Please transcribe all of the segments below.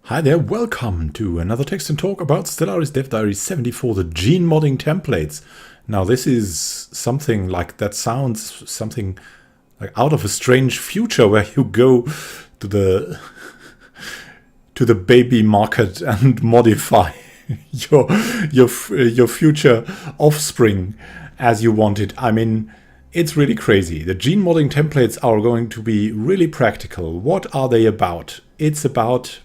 Hi there, welcome to another text and talk about Stellaris Dev Diary 74, the gene modding templates. Now this is something like that sounds something like out of a strange future where you go to the baby market and modify your future offspring as you want it. I mean, it's really crazy. The gene modding templates are going to be really practical. What are they about? It's about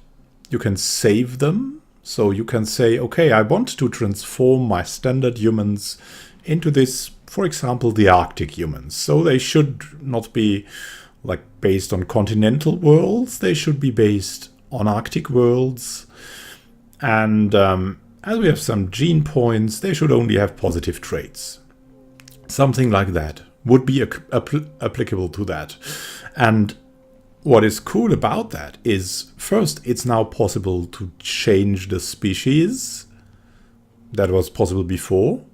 you can save them. So you can say, okay, I want to transform my standard humans into this, for example, the Arctic humans. So they should not be like based on continental worlds. They should be based on Arctic worlds. And as we have some gene points, they should only have positive traits. Something like that would be applicable to that. And what is cool about that is, first, it's now possible to change the species. That was possible before.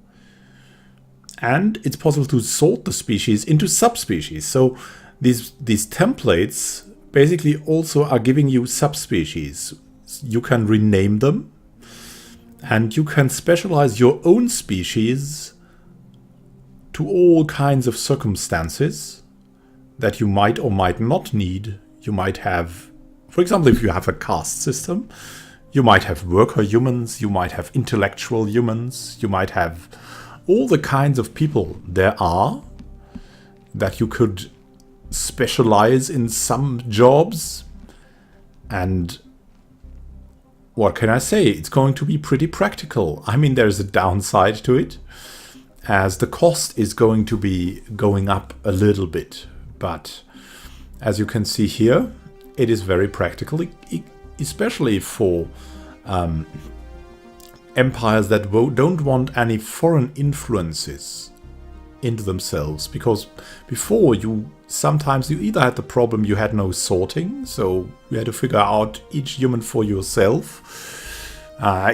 And it's possible to sort the species into subspecies. So these templates basically also are giving you subspecies. You can rename them. And you can specialize your own species to all kinds of circumstances that you might or might not need. You might have, for example, if you have a caste system, you might have worker humans, you might have intellectual humans, you might have all the kinds of people there are that you could specialize in some jobs. And what can I say? It's going to be pretty practical. I mean, there's a downside to it, as the cost is going to be going up a little bit. But as you can see here, it is very practical, especially for empires that don't want any foreign influences into themselves. Because before, sometimes you either had the problem you had no sorting, so you had to figure out each human for yourself.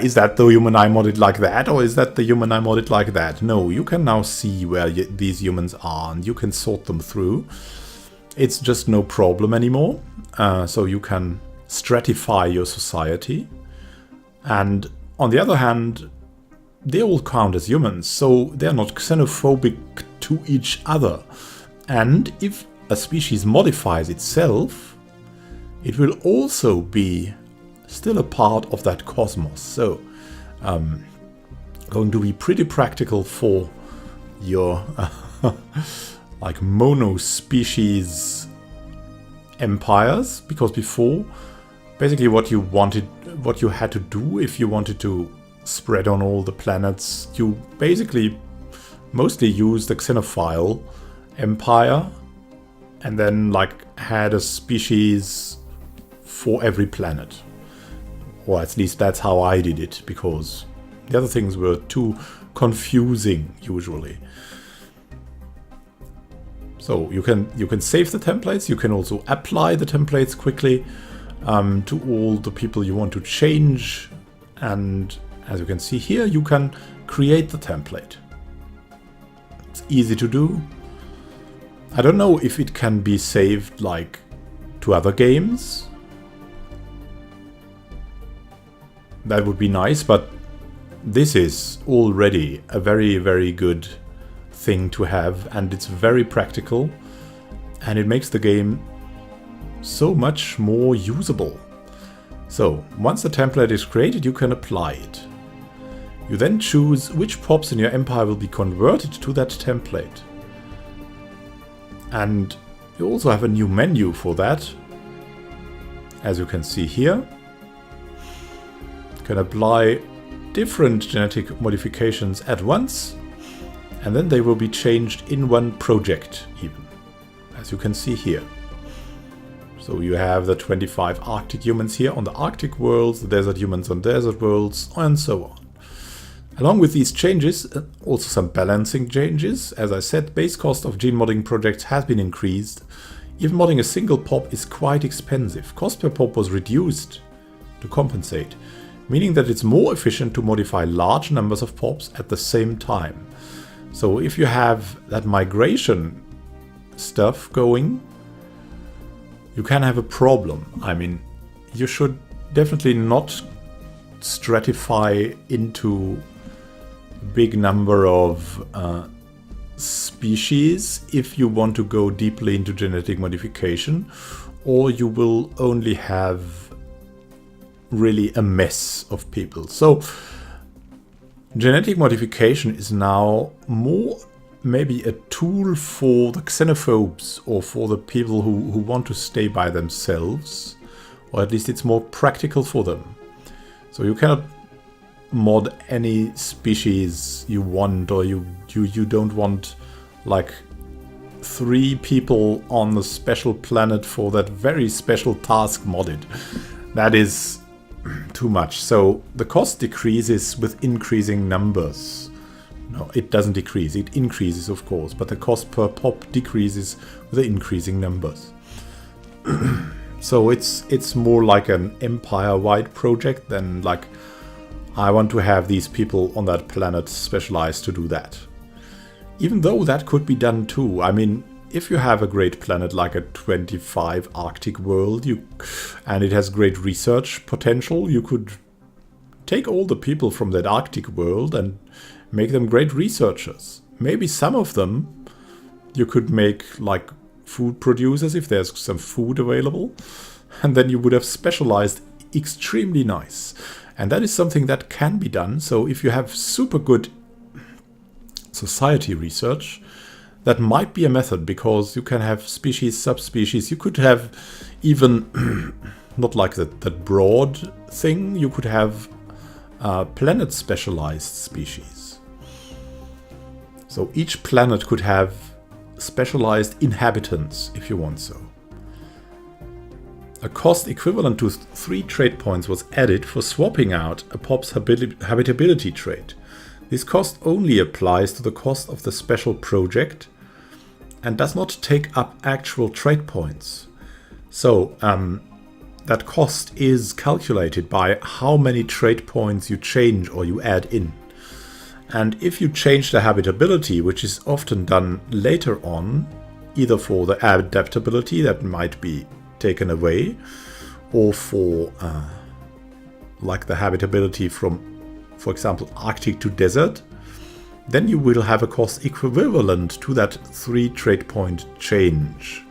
Is that the human I modded like that, or is that the human I modded like that? No, you can now see where these humans are, and you can sort them through. It's just no problem anymore. So you can stratify your society. And on the other hand, they all count as humans, so they're not xenophobic to each other. And if a species modifies itself, it will also be still a part of that cosmos. So going to be pretty practical for your like mono-species empires, because before, basically what you had to do if you wanted to spread on all the planets, you basically mostly used the xenophile empire and then like had a species for every planet. Or at least that's how I did it, because the other things were too confusing usually. So you can save the templates. You can also apply the templates quickly to all the people you want to change. And as you can see here, you can create the template. It's easy to do. I don't know if it can be saved like to other games. That would be nice, but this is already a very, very good thing to have, and it's very practical, and it makes the game so much more usable. So once the template is created, you can apply it. You then choose which pops in your empire will be converted to that template. And you also have a new menu for that. As you can see here, you can apply different genetic modifications at once, and then they will be changed in one project even, as you can see here. So you have the 25 Arctic humans here on the Arctic worlds, the desert humans on desert worlds, and so on. Along with these changes, also some balancing changes. As I said, base cost of gene modding projects has been increased. Even modding a single pop is quite expensive. Cost per pop was reduced to compensate, meaning that it's more efficient to modify large numbers of pops at the same time. So if you have that migration stuff going, you can have a problem. I mean, you should definitely not stratify into a big number of species if you want to go deeply into genetic modification, or you will only have really a mess of people. So genetic modification is now more maybe a tool for the xenophobes or for the people who want to stay by themselves, or at least it's more practical for them. So you cannot mod any species you want, or you don't want like 3 people on a special planet for that very special task modded. That is too much. So the cost decreases with increasing numbers. No, it doesn't decrease. It increases, of course, but the cost per pop decreases with the increasing numbers. So it's more like an empire-wide project than like I want to have these people on that planet specialized to do that. Even though that could be done too. I mean, if you have a great planet like a 25 Arctic world, and it has great research potential, you could take all the people from that Arctic world and make them great researchers. Maybe some of them you could make like food producers if there's some food available, and then you would have specialized extremely nice. And that is something that can be done. So if you have super good society research, that might be a method, because you can have species, subspecies. You could have even, not like that broad thing, you could have planet specialized species. So each planet could have specialized inhabitants, if you want so. A cost equivalent to 3 trait points was added for swapping out a pop's habitability trait. This cost only applies to the cost of the special project and does not take up actual trait points. So that cost is calculated by how many trait points you change or you add in. And if you change the habitability, which is often done later on, either for the adaptability that might be taken away, or for like the habitability from, for example, Arctic to desert, then you will have a cost equivalent to that 3 trait point change.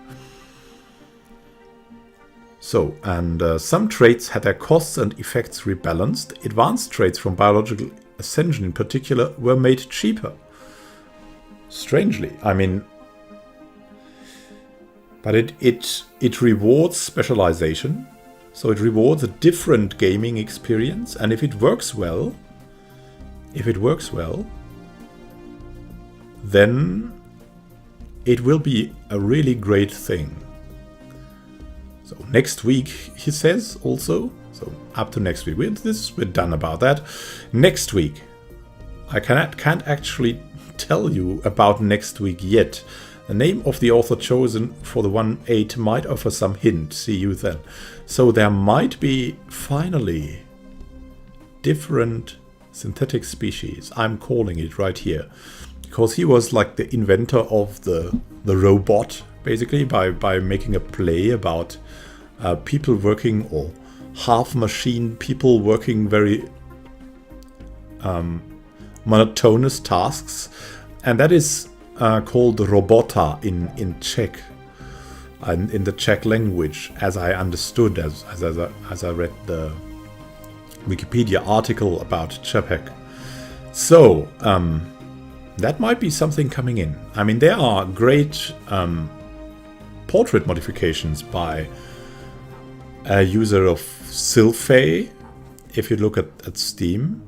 So, and some traits had their costs and effects rebalanced. Advanced traits from biological ascension in particular were made cheaper. Strangely, I mean, but it rewards specialization, so it rewards a different gaming experience, and if it works well, then it will be a really great thing. So next week, he says also, so up to next week, we're done about that. Next week, I can't actually tell you about next week yet. The name of the author chosen for the 1.8 might offer some hint. See you then. So there might be finally different synthetic species. I'm calling it right here, because he was like the inventor of the robot, basically, by making a play about people working, or half machine people working very monotonous tasks, and that is called robota in Czech, and in the Czech language, as I understood, as I read the Wikipedia article about Capek. So that might be something coming in. I mean, there are great portrait modifications by a user of Sylphay, if you look at Steam,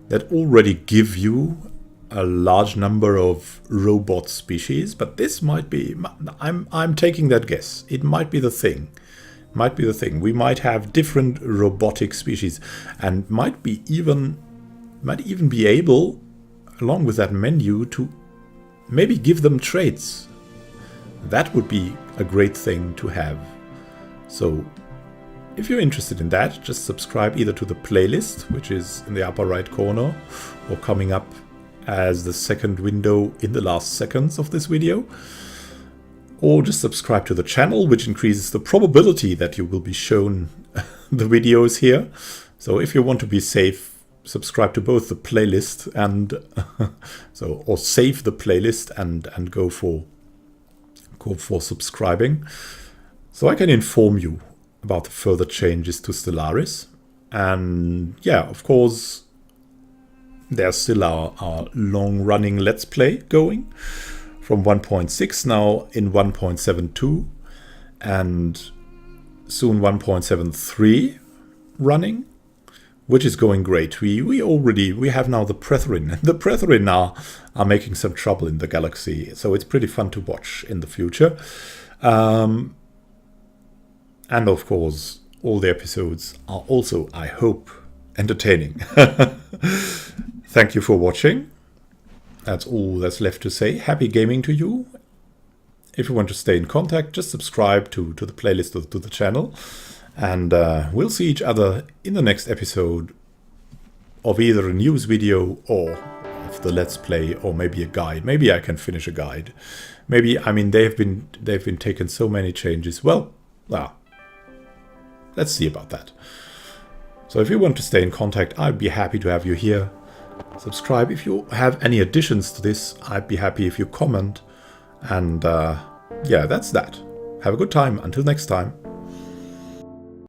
that already give you a large number of robot species, but this might be, I'm taking that guess. It might be the thing. We might have different robotic species, and might even be able, along with that menu, to maybe give them traits. That would be a great thing to have. So if you're interested in that, just subscribe either to the playlist, which is in the upper right corner, or coming up as the second window in the last seconds of this video, or just subscribe to the channel, which increases the probability that you will be shown the videos here. So if you want to be safe, subscribe to both the playlist and or save the playlist and go for subscribing, so I can inform you about the further changes to Stellaris. And yeah, of course, there's still our long-running Let's Play going from 1.6 now in 1.72 and soon 1.73 running, which is going great. We have now the Brethren. The Brethren are making some trouble in the galaxy, so it's pretty fun to watch in the future. And of course, all the episodes are also, I hope, entertaining. Thank you for watching. That's all that's left to say. Happy gaming to you. If you want to stay in contact, just subscribe to the playlist or to the channel. And we'll see each other in the next episode of either a news video or of the Let's Play, or maybe a guide. Maybe I can finish a guide. Maybe, I mean, they've been taken so many changes. Well, let's see about that. So if you want to stay in contact, I'd be happy to have you here. Subscribe. If you have any additions to this, I'd be happy if you comment. And yeah, that's that. Have a good time. Until next time.